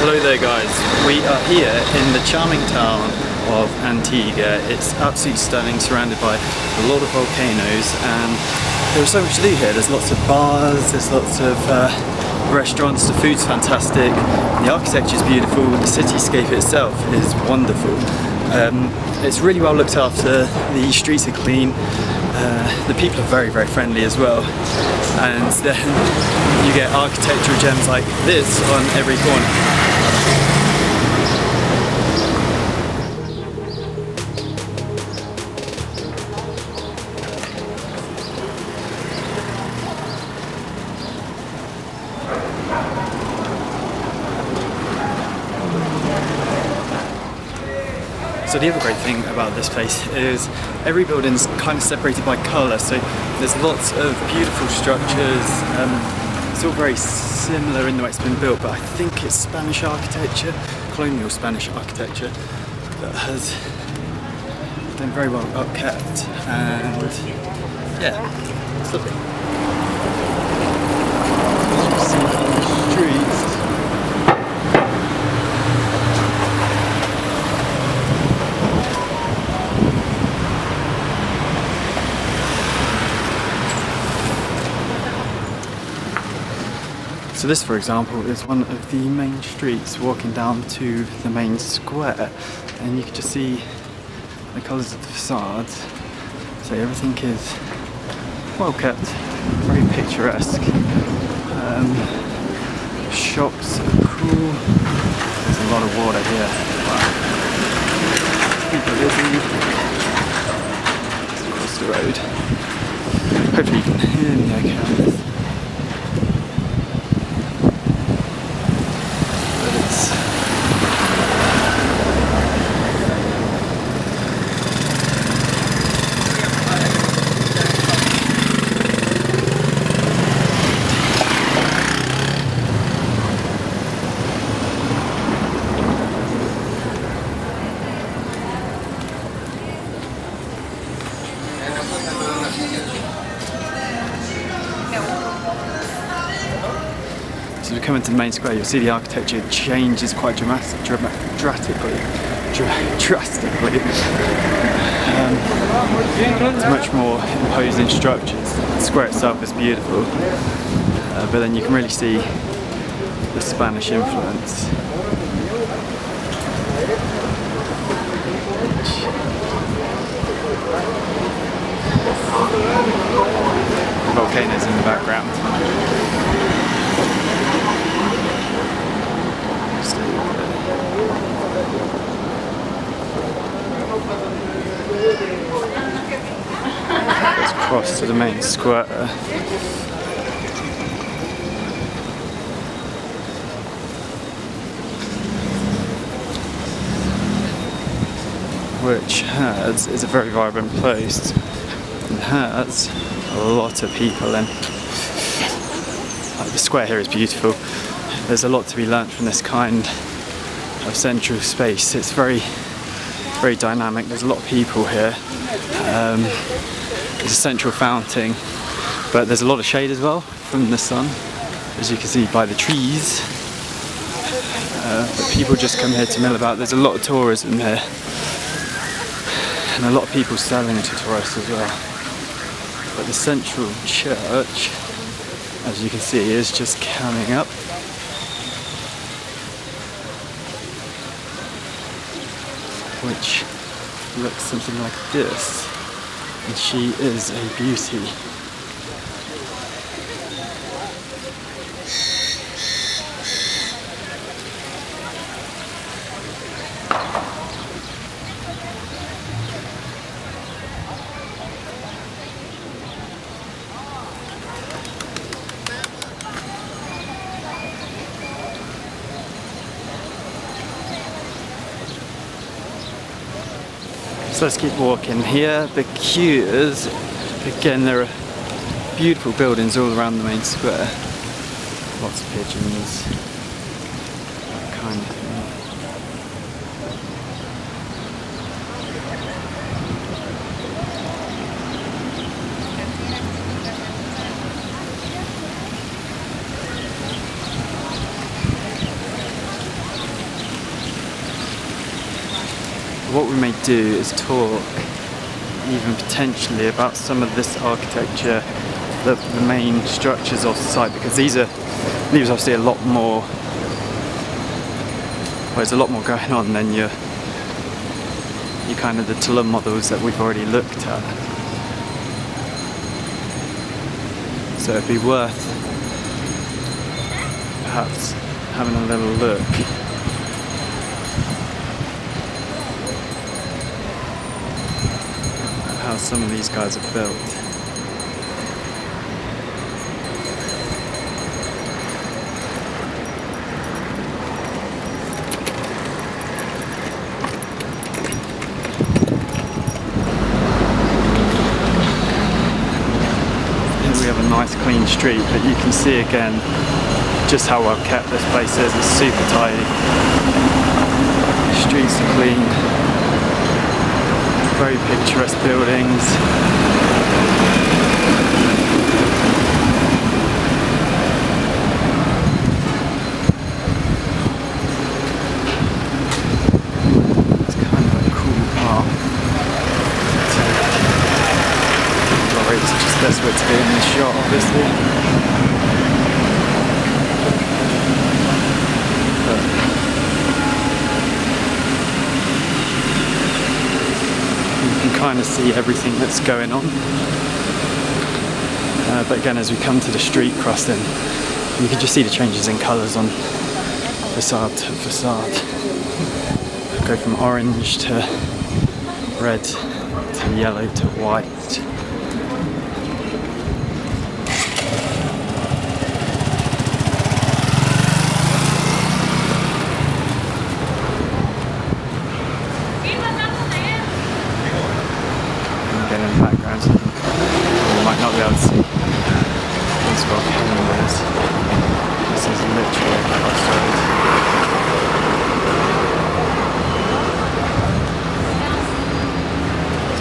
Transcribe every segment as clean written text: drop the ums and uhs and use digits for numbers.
Hello there guys, we are here in the charming town of Antigua. It's absolutely stunning, surrounded by a lot of volcanoes, and there's so much to do here. There's lots of bars, there's lots of restaurants, the food's fantastic, the architecture is beautiful, the cityscape itself is wonderful. It's really well looked after, the streets are clean, the people are very, very friendly as well, and then you get architectural gems like this on every corner. So the other great thing about this place is every building's kind of separated by colour, so there's lots of beautiful structures. It's all very similar in the way it's been built, but I think it's Spanish architecture, colonial Spanish architecture, that has been very well upkept, and yeah, it's lovely. Streets. So this, for example, is one of the main streets walking down to the main square, and you can just see the colours of the facades. So everything is well kept, very picturesque. Shops are cool. There's a lot of water here. Wow. People are busy. Across the road. Hopefully you can hear me okay on this. So if you come into the main square, you'll see the architecture changes quite drastically. It's much more imposing structures. The square itself is beautiful, but then you can really see the Spanish influence. The volcanoes in the background. Let's cross to the main square, which is a very vibrant place and has a lot of people in. The square here is beautiful. There's a lot to be learnt from this kind of central space. It's very, very dynamic. There's a lot of people here. There's a central fountain, but there's a lot of shade as well from the sun, as you can see by the trees. But people just come here to mill about. There's a lot of tourism here, and a lot of people selling to tourists as well. But the central church, as you can see, is just coming up. Which looks something like this, and she is a beauty. So let's keep walking here. The queues, again, there are beautiful buildings all around the main square. Lots of pigeons, that kind of thing. what we may do is talk even potentially about some of this architecture, the main structures of the site, because these are obviously a lot more, well, there's a lot more going on than your kind of the Tula models that we've already looked at. So it'd be worth perhaps having a little look. How some of these guys are built. Here we have a nice clean street, but you can see again just how well kept this place is. It's super tidy. The streets are clean. Very picturesque buildings. It's kind of a cool path. Sorry, it's just the best way to be in this shot, obviously. Kind of see everything that's going on, but again, as we come to the street crossing, you can just see the changes in colours on facade to facade. Go from orange to red to yellow to white.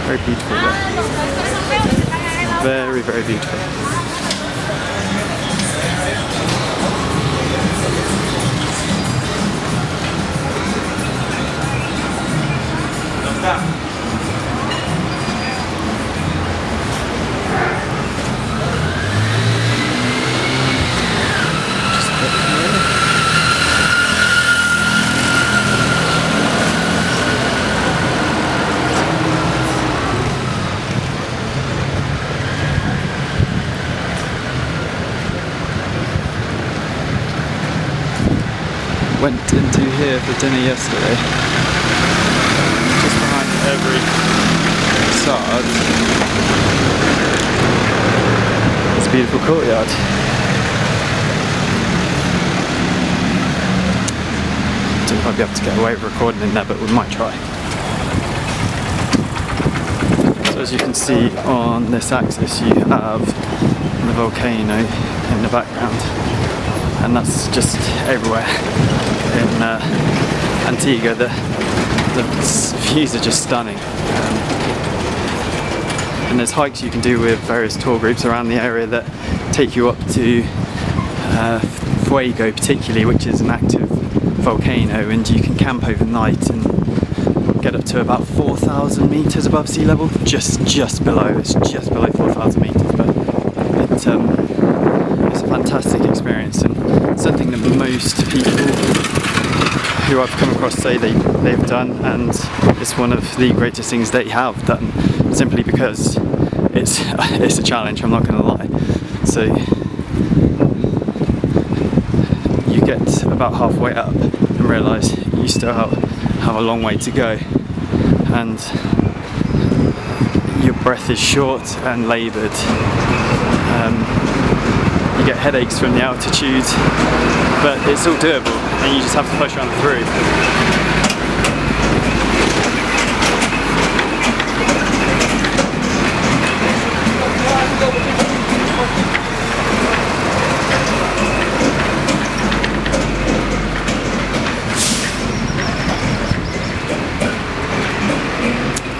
Very beautiful there. Very, very beautiful. Went into here for dinner yesterday. Just behind every facade is a beautiful courtyard. Don't know if I'll be able to get away with recording in there, but we might try. So as you can see on this axis, you have the volcano in the background, and that's just everywhere. In Antigua, the views are just stunning, and there's hikes you can do with various tour groups around the area that take you up to Fuego particularly, which is an active volcano, and you can camp overnight and get up to about 4,000 meters above sea level, just below. It's just below 4,000 meters, but it's a fantastic experience, and something that most people who I've come across say they've done, and it's one of the greatest things they have done, simply because it's a challenge, I'm not going to lie. So you get about halfway up and realise you still have a long way to go, and your breath is short and laboured. You get headaches from the altitude, but it's all doable, and you just have to push on through.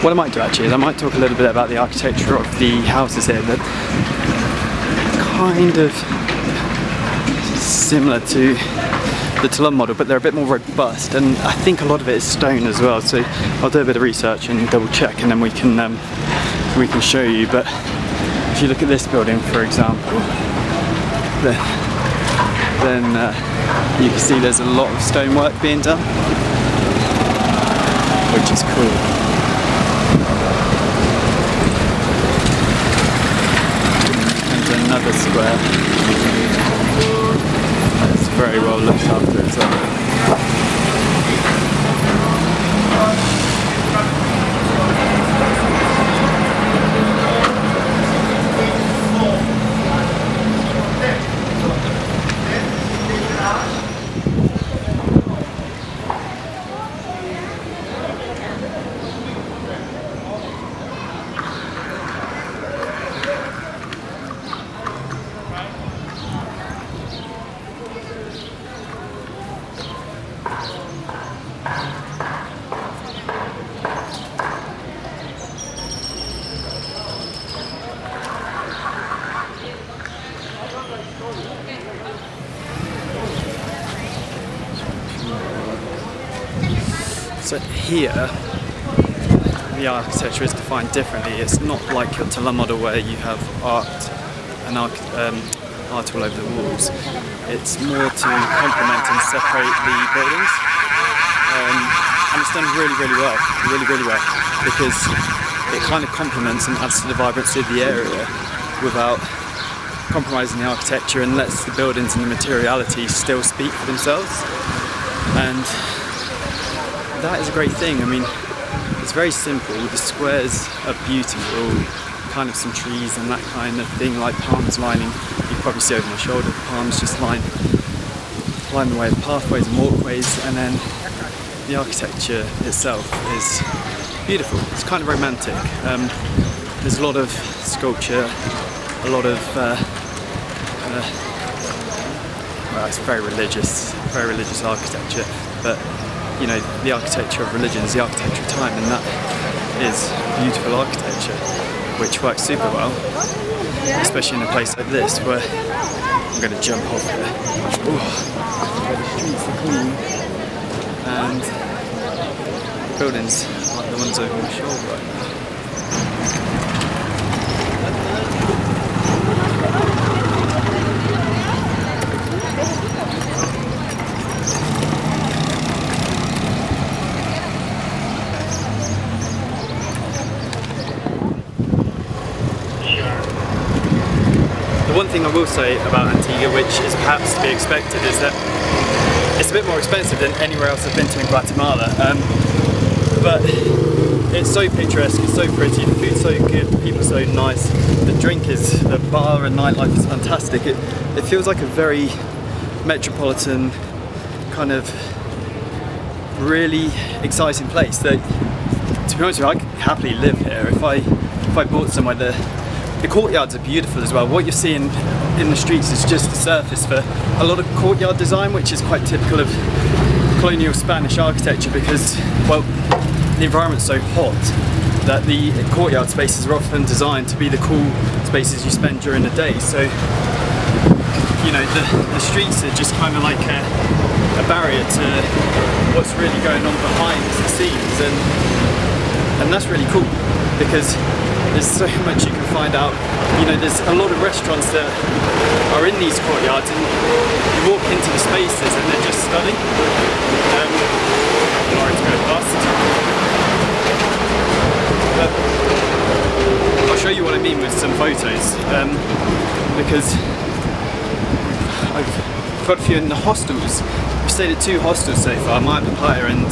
What I might do actually is I might talk a little bit about the architecture of the houses here, that kind of similar to the Toulon model, but they're a bit more robust, and I think a lot of it is stone as well. So I'll do a bit of research and double check, and then we can show you. But if you look at this building, for example, then you can see there's a lot of stonework being done, which is cool. And another square that's very well looked after as well. So here, the architecture is defined differently. It's not like your Toulon model where you have art all over the walls. It's more to complement and separate the buildings, and it's done really well, because it kind of complements and adds to the vibrancy of the area without compromising the architecture, and lets the buildings and the materiality still speak for themselves. And that is a great thing. I mean, it's very simple. The squares are beautiful, kind of some trees and that kind of thing, like palms lining. You can probably see over my shoulder, the palms just line the way of pathways and walkways, and then the architecture itself is beautiful. It's kind of romantic. There's a lot of sculpture, a lot of well, it's very religious architecture, but you know, the architecture of religion is the architecture of time, and that is beautiful architecture, which works super well, especially in a place like this where I'm going to jump off here. Where the streets are clean and the buildings like the ones over my shoulder right now. The one thing I will say about Antigua, which is perhaps to be expected, is that it's a bit more expensive than anywhere else I've been to in Guatemala, but it's so picturesque, it's so pretty, the food's so good, the people are so nice, the bar and nightlife is fantastic. It feels like a very metropolitan, kind of really exciting place that, to be honest with you, I could happily live here. If I bought somewhere, the courtyards are beautiful as well. What you're seeing in the streets is just the surface for a lot of courtyard design, which is quite typical of colonial Spanish architecture, because, well, the environment's so hot that the courtyard spaces are often designed to be the cool spaces you spend during the day. So, you know, the streets are just kind of like a barrier to what's really going on behind the scenes, and that's really cool, because there's so much you can find out. You know, there's a lot of restaurants that are in these courtyards, and you walk into the spaces and they're just stunning. Sorry to go past. But I'll show you what I mean with some photos, because I've got a few in the hostels. We've stayed at 2 hostels so far, Maya Papaya and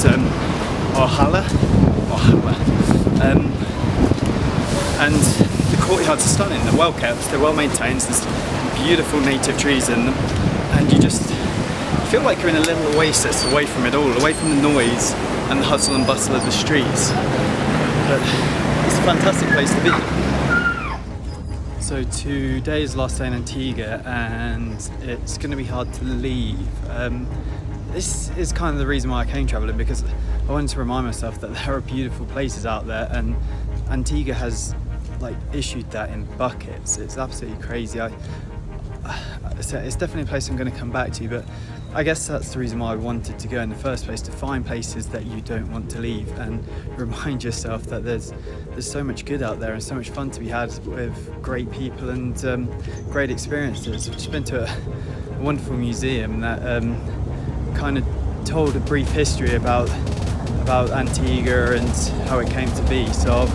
Ohala. And the courtyards are stunning, they're well kept, they're well maintained, there's beautiful native trees in them, and you just feel like you're in a little oasis away from it all, away from the noise and the hustle and bustle of the streets. But it's a fantastic place to be. So today is the last day in Antigua, and it's going to be hard to leave. This is kind of the reason why I came travelling, because I wanted to remind myself that there are beautiful places out there, and Antigua has like issued that in buckets. It's absolutely crazy. it's definitely a place I'm going to come back to, but I guess that's the reason why I wanted to go in the first place, to find places that you don't want to leave and remind yourself that there's so much good out there and so much fun to be had with great people and great experiences. I've just been to a wonderful museum that kind of told a brief history about Antigua and how it came to be, so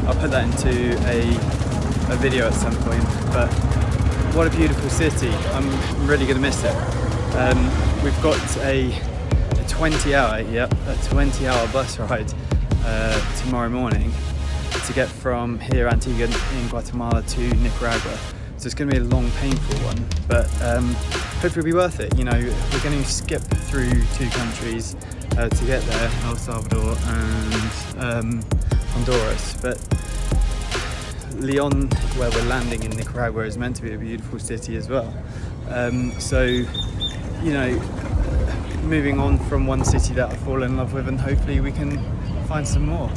I'll put that into a video at some point. But what a beautiful city. I'm really going to miss it. We've got a 20-hour bus ride tomorrow morning to get from here, Antigua in Guatemala, to Nicaragua. So it's going to be a long, painful one, but hopefully it'll be worth it. You know, we're going to skip through 2 countries to get there, El Salvador and Honduras. But Leon, where we're landing in Nicaragua, is meant to be a beautiful city as well. So, you know, moving on from one city that I've fallen in love with, and hopefully we can find some more.